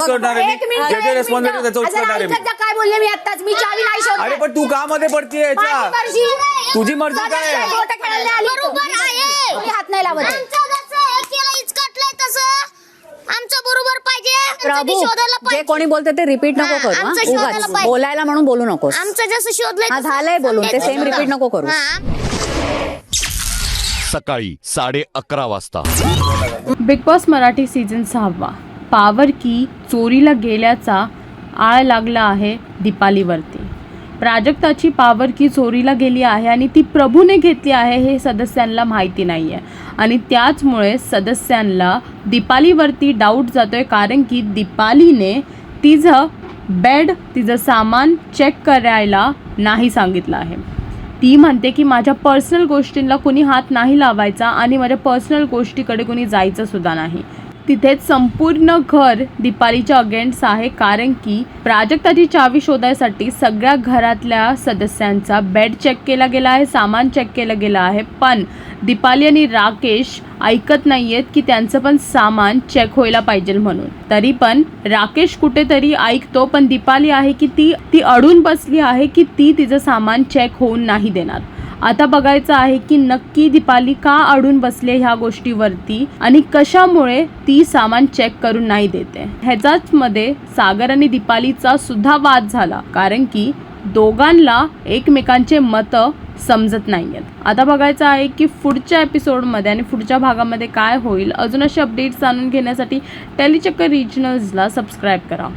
करणार आहे, जे रेस्पॉन्सिबिलिटी त्याचं करणार आहे. काय बोलले मी आताच, मी चावी नाही शोधत. अरे पण तू का मध्ये पडतीये याच्या? तुझी मर्जी काय आहे? हात नाही लावत. आमचं बरोबर पाहिजे. प्रभू शोधायला जे पाहिजे. कोणी बोलते ते रिपीट नको करू. आमचं शोधायला उगाच पाहिजे. बोलायला म्हणून बोलू नकोस. आमचं जसं शोधलंय हा झालंय बोलून, ते सेम रिपीट नको करू. सकाळी 11:30 वाजता. Big boss Marathi season 6 power की चोरीला गेल्याचा आळ लागला आहे दीपालीवरती. प्राजक्ताची पावर की चोरीला गेली आहे आणि ती प्रभूने घेतली आहे हे सदस्यांना माहिती नाही आहे आणि त्याचमुळे सदस्यांना दीपालीवरती डाऊट जातोय, कारण की दीपालीने तिचं बेड, तिचं सामान चेक करायला नाही सांगितलं आहे. ती म्हणते की माझ्या पर्सनल गोष्टींना कोणी हात नाही लावायचा आणि माझ्या पर्सनल गोष्टीकडे कोणी जायचं सुद्धा नाही. तिथेच संपूर्ण घर दीपालीच्या अगेन्स्ट आहे, कारण की प्राजक्ताची चावी शोधायसाठी सगळ्या घरातल्या सदस्यांचा बेड चेक केला गेला आहे, सामान चेक केलं गेलं आहे, पण दीपाली आणि राकेश ऐकत नाही आहेत की त्यांचं पण सामान चेक व्हायला पाहिजे म्हणून. तरी पण राकेश कुठेतरी ऐकतो, पण दीपाली आहे की ती अडून बसली आहे की ती तिचं सामान चेक होऊन नाही देणार. आता बघायचं आहे की नक्की दीपाली का अडून बसले ह्या गोष्टीवरती आणि कशामुळे ती सामान चेक करून नाही देते. ह्याचाच मध्ये सागर आणि दीपालीचा सुद्धा वाद झाला, कारण की दोघांना एकमेकांचे मतं समजत नाही आहेत. आता बघायचं आहे की पुढच्या एपिसोडमध्ये आणि पुढच्या भागामध्ये काय होईल. अजून असे अपडेट्स जाणून घेण्यासाठी टेलीचक्कर रिजनल्सला सबस्क्राईब करा.